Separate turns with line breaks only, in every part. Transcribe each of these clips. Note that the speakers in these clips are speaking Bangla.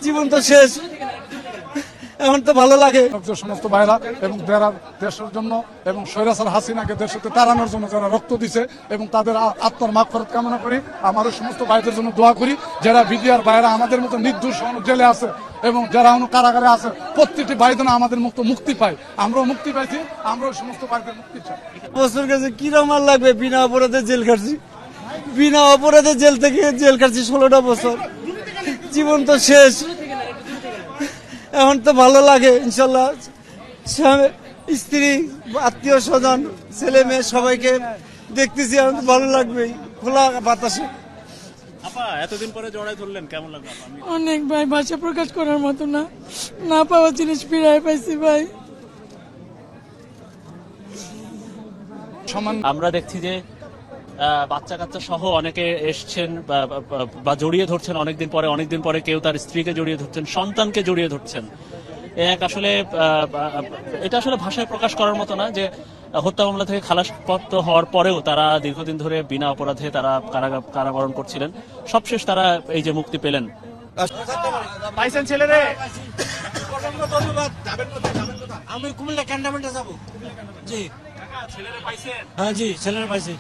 জীবন তো শেষ, এখন তো ভালো লাগে।
সমস্ত ভাইরা এবং যারা দেশের জন্য এবং স্বৈরাচার হাসিনাকে দেশ থেকে তাড়ানোর জন্য যারা রক্ত দিছে এবং তাদের আত্মার মাগফিরাত কামনা করি। আমারও সমস্ত ভাইদের জন্য দোয়া করি, যারা বিডিআর ভাইরা আমাদের মতো নির্দোষ জেলে আছে এবং যারা কারাগারে আছে, প্রত্যেকটি ভাই যেন আমাদের মুক্তি পায়। আমরাও মুক্তি পাইছি, আমরাও সমস্ত ভাইদের মুক্তি চাই।
বছর কাছে কিরম আর লাগবে, বিনা অপরাধে জেল কাটছি, বিনা অপরাধে জেল থেকে জেল কাটছি 16টা বছর। জীবন তো শেষ, এখন তো ভালো লাগে ইনশাল্লাহ। স্ত্রী, আত্মীয় স্বজন, ছেলে মেয়ে সবাইকে দেখতেছি, এখন তো ভালো লাগবেই খোলা বাতাসে।
এতদিন পরে জড়াই ধরলেন, কেমন লাগলো?
অনেক ভাই, ভাষা প্রকাশ করার মতো না, না পাওয়া জিনিস ফিরাই পাইছি ভাই।
আমরা দেখছি যে বাচ্চা কাচ্চা সহ অনেকে এসছেন বা জড়িয়ে ধরছেন অনেকদিন পরে কেউ তার স্ত্রীকে জড়িয়ে ধরছেন, সন্তানকে জড়িয়ে ধরছেন। আসলে এটা আসলে ভাষায় প্রকাশ করার মতো না যে হত্যা মামলা থেকে খালাসপ্রাপ্ত হওয়ার পরেও তারা দীর্ঘদিন ধরে বিনা অপরাধে তারা কারাবরণ করছিলেন, সবশেষ তারা এই যে মুক্তি পেলেন।
পাইছেন ছেলেরে?
আমি কুমিল্লা ক্যান্টনমেন্টে যাবো। জি
ছেলেরে পাইছেন?
হ্যাঁ জি, ছেলেরা পাইছে।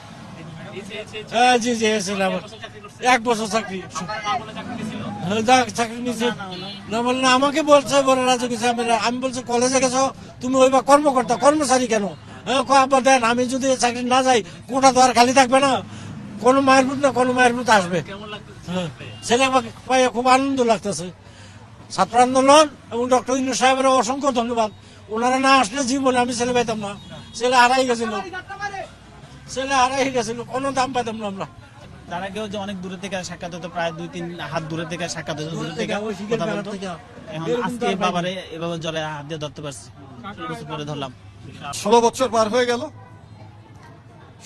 হ্যাঁ জি জি, আমার 1 বছর চাকরি নিয়েছে না, বললেন আমাকে বলছে বলে রাজু কিছু। আমি বলছি কলেজে গেছো তুমি, ওই বা কর্মকর্তা কর্মচারী কেন? আবার দেন, আমি যদি চাকরি না যাই কোটা তো আর খালি থাকবে না, কোনো মায়ের বুট না কোনো মায়ের বুট আসবে। ছেলে আমাকে পাইয়ে খুব আনন্দ লাগতেছে। ছাত্র আন্দোলন এবং ডক্টর ইউনূস সাহেবের অসংখ্য ধন্যবাদ। ওনারা না আসলে জীবনে আমি ছেলে পাইতাম না। ছেলে হারাই গেছিল, কোনো দাম পাইতাম না আমরা।
তার আগেও যে অনেক দূরে থেকে সাক্ষাৎ হতো, প্রায় 2-3 হাত দূরে থেকে সাক্ষাৎ হতো, দূরে থেকে কথা বলতো। এখন আজকে বাবারে এভাবে জলে হাত দিয়ে ধরতে পারছি, পরে ধরলাম।
16 বছর পার হয়ে গেল।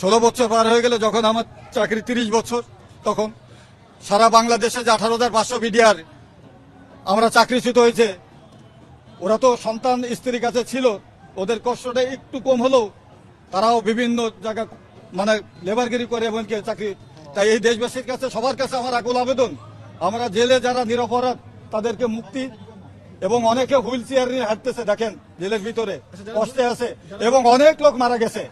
16 বছর পার হয়ে গেলে যখন আমার চাকরি 30 বছর, তখন সারা বাংলাদেশে যে 18,500 বিডিআর আমরা চাকরিচ্যুত হয়েছে, ওরা তো সন্তান স্ত্রীর কাছে ছিল, ওদের কষ্টটা একটু কম হলেও তারাও বিভিন্ন জায়গা লেবারগিরি করে এমনকি চাকরি। তাই এই দেশবাসীর কাছে সবার কাছে আমার আকুল আবেদন, আমরা জেলে যারা নিরপরাধ তাদেরকে মুক্তি, এবং অনেকে হুইল চেয়ার নিয়ে হাঁটতেছে, দেখেন জেলের ভিতরে কষ্টে আছে এবং অনেক লোক মারা গেছে।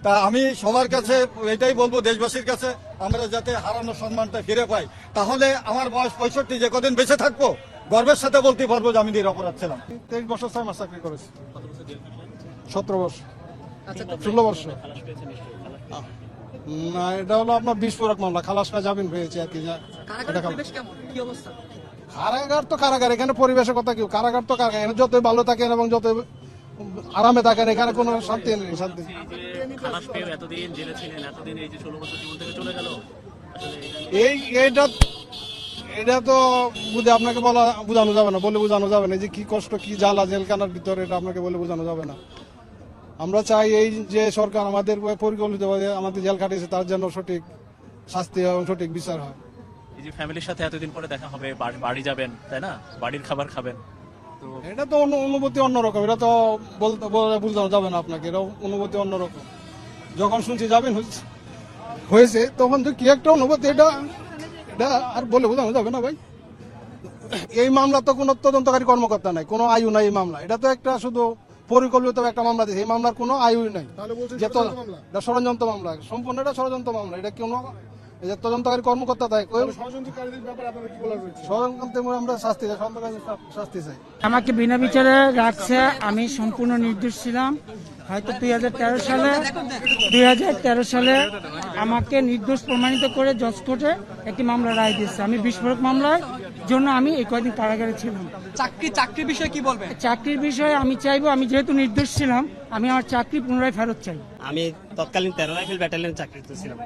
তা আমি সবার কাছে এটাই বলবো, দেশবাসীর কাছে, আমরা যাতে হারানো সম্মানটা ফিরে পাই। তাহলে আমার বয়স 65, যে কদিন বেঁচে থাকবো গর্বের সাথে বলতে পারবো যে আমি নিরপরাধ ছিলাম।
23 বছর 6 মাস চাকরি করেছি। 17 বছর, 16 বছর না, এটা হলো আপনার বিস্ফোরক মামলা, খালাস পা জামিন পেয়েছে আর কি। কারাগার তো কারাগার, এখানে পরিবেশের কথা কেউ, কারাগার তো কারাগার, এখানে যতই ভালো থাকেন এবং যত আরামে থাকেন, এখানে কোনো শান্তি নেই। শান্তি এটা তো বুঝে আপনাকে বোঝানো যাবে না, বলে বোঝানো যাবে না যে কি কষ্ট, কি জ্বালা জেলখানার ভিতরে, এটা আপনাকে বলে বোঝানো যাবে না। আমরা চাই এই যে সরকার আমাদের পরিকল্পিতভাবে আমাদের জেল খাটিয়েছে, তার জন্য সঠিক শাস্তি এবং সঠিক বিচার হয়।
এই যে ফ্যামিলির সাথে এতদিন পরে দেখা হবে, বাড়ি যাবেন, তাই না? বাড়ির খাবার খাবেন, তো
এটা তো অনুভূতি অন্যরকম, এটা তো বলতে বোঝানো যাবে না আপনাকে, এটা অনুভূতি অন্যরকম। যখন শুনছি যাবেন হয়েছে, তখন তো কি একটা অনুভূতি, এটা আর বলে বোঝানো যাবে না ভাই। এই মামলা তো কোনো তদন্তকারী কর্মকর্তা নাই, কোনো আয়ু নাই এই মামলা, এটা তো একটা শুধু পরিকল্পিত একটা মামলা দিয়েছে। এই মামলার কোনো আয়ু নাই, ষড়যন্ত্র মামলা, সম্পূর্ণ এটা ষড়যন্ত্র মামলা। এটা কোনো তদন্তকারী কর্মকর্তা থাকে, আমরা শাস্তি চাই।
আমাকে বিনা বিচারে রাখছে, আমি সম্পূর্ণ নির্দোষ ছিলাম। হয়তো 2013 সালে আমাকে নির্দোষ প্রমাণিত করে জজ কোর্টে একটি মামলা রায় দিয়েছে। আমি বিস্ফোরক মামলার জন্য আমি এই কয়েকদিন কারাগারে ছিলাম।
চাকরির বিষয়ে কি বলবেন?
চাকরির বিষয়ে আমি চাইবো, আমি যেহেতু নির্দোষ ছিলাম, আমি আমার চাকরি পুনরায় ফেরত চাই।
আমি তৎকালীন 13 রাইফেল ব্যাটালিয়নে চাকরিতে ছিলাম।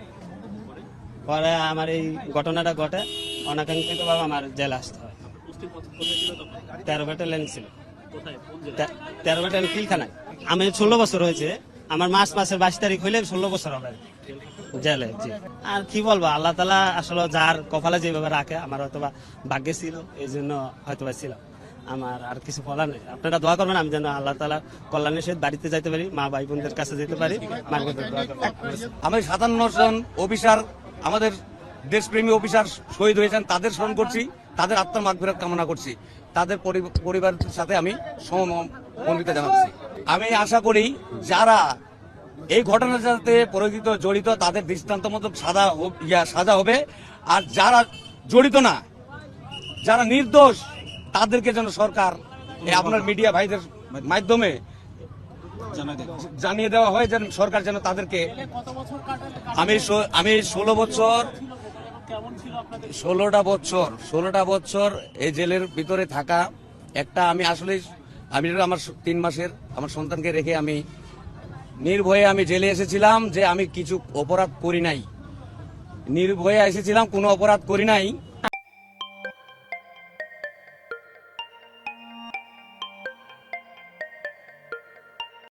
পরে আমার এই ঘটনাটা ঘটে, অনাকাঙ্ক্ষিতভাবে আমার জেল আসতে হয়। 13 ব্যাটালিয়ন ছিল, 13 ব্যাটালিয়ন পিলখানায়। আমি 16 বছর হয়েছে, আমার মাসের 22 তারিখ হইলে 16 বছর হবে জেলে। জি, আর কি বলবো, আল্লাহ তাআলা আসলে যার কপালে যেভাবে রাখে, আমার হয়তো বা ভাগ্যে ছিল, এই জন্য হয়তো বা ছিলাম। আমার আর কিছু বলার নেই, আপনারা দোয়া করবেন আমি যেন আল্লাহ তাআলা কল্যাণের সহিত বাড়িতে যাইতে পারি, মা ভাই বোনদের কাছে যেতে পারি।
আমি 57 জন অফিসার, আমাদের দেশপ্রেমী অফিসার শহীদ হয়েছেন, তাদের স্মরণ করছি। তাদের আত্মার মাগফিরাত কামনা করছি। তাদের পরিবারের সাথে আমি সমমর্মিতা জানাচ্ছি। আমি আশা করি যারা এই ঘটনার সাথে জড়িত তাদের দৃষ্টান্তমূলক সাজা হবে, আর যারা জড়িত না, যারা নির্দোষ, তাদেরকে যেন সরকার আপনার মিডিয়া ভাইদের মাধ্যমে জানিয়ে দেওয়া হয়, যেন সরকার যেন তাদেরকে। আমি 16টা বছর এই জেলের ভিতরে থাকা একটা, আমি আসলে আমার 3 মাসের আমার সন্তানকে রেখে আমি নির্ভয়ে আমি জেলে এসেছিলাম, যে আমি কিছু অপরাধ করি নাই, নির্ভয়ে এসেছিলাম, কোনো অপরাধ করি নাই।